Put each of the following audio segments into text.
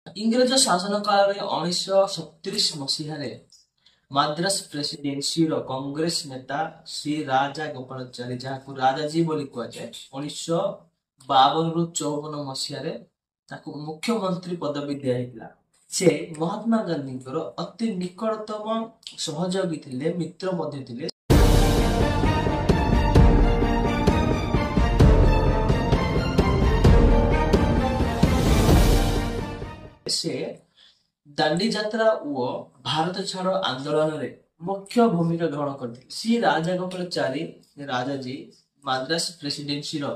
इंग्रज शासन काल में 1937 मसीह माद्रास प्रेसिडेंसी रो कांग्रेस नेता श्री राजा गोपालाचारी जहाँ राजाजी बोली कहुए 1952 रु 54 मसीह मुख्यमंत्री पदवी दिया से महात्मा गांधी अति निकटतम सहयोगी थे मित्र मध्य थे। से दांडी यात्रा ओ भारत छाड़ आंदोलन रे मुख्य भूमिका ग्रहण करते। श्री राजा गोपालाचारी राजाजी माद्रास प्रेसिडेंसी रो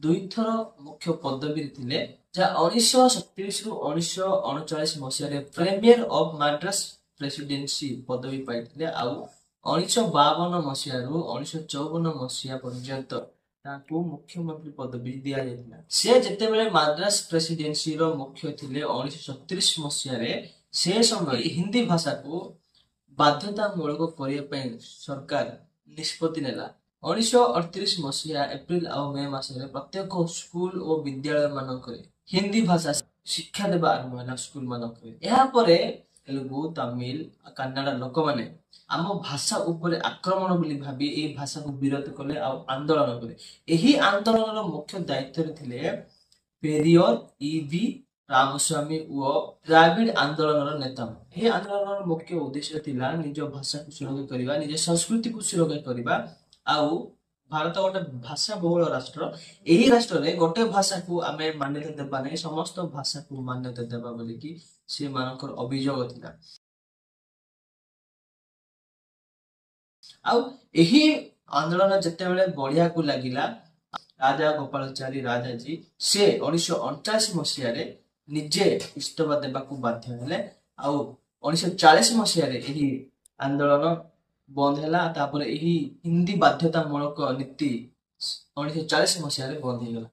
दुई थर मुख्य पदवी थे जहाँ 1937 रु 1939 मसीह प्रीमियर ऑफ माद्रास प्रेसिडेंसी पदवी पाई आउ 1952 मसीह रु 1954 मसीहा पर्यंत मुख्यमंत्री पदवी दि जाता। से जितेबाला माद्रास प्रेसिडेंसी रो मुख्य थे 1937 मसीह से समय हिंदी भाषा को बाध्यतामूलक करने सरकार निष्पत्ति नेला। 1938 मसीहा एप्रिल और मे मासरे प्रत्येक स्कूल और विद्यालय मानक हिंदी भाषा शिक्षा देवा आरंभ है स्कूल मानक। तेलुगु तमिल कन्नड़ लोक मैंने आम भाषा उपरे आक्रमण बोली भाबी ए भाषा को विरोध कले आंदोलन कले। यही आंदोलन मुख्य दायित्व थे पेरियर ईवी रामस्वामी और द्राविड़ आंदोलन नेता। यह आंदोलन मुख्य उद्देश्य थिला निज भाषा को सुरक्षा करबा निज संस्कृति को सुरक्षा करबा आउ भारत गोटे भाषा बहुल राष्ट्र यही राष्ट्र रे गोटे भाषा को आमे मान्यता देबा नै समस्त भाषा को मान्यता देबा बोली कि से मानकर अभियोग थिला। आउ यही आंदोलन जते बेले बढ़िया को लागिला राजा गोपालाचारी राजाजी से 1949 मसीह निजे इस्तफा देबा को बाध्य हेले आउ 1940 मसीह यही आंदोलन बंद है। तापर यही हिंदी बाध्यतामूलक नीति 1940 मसीह बंद हो गला।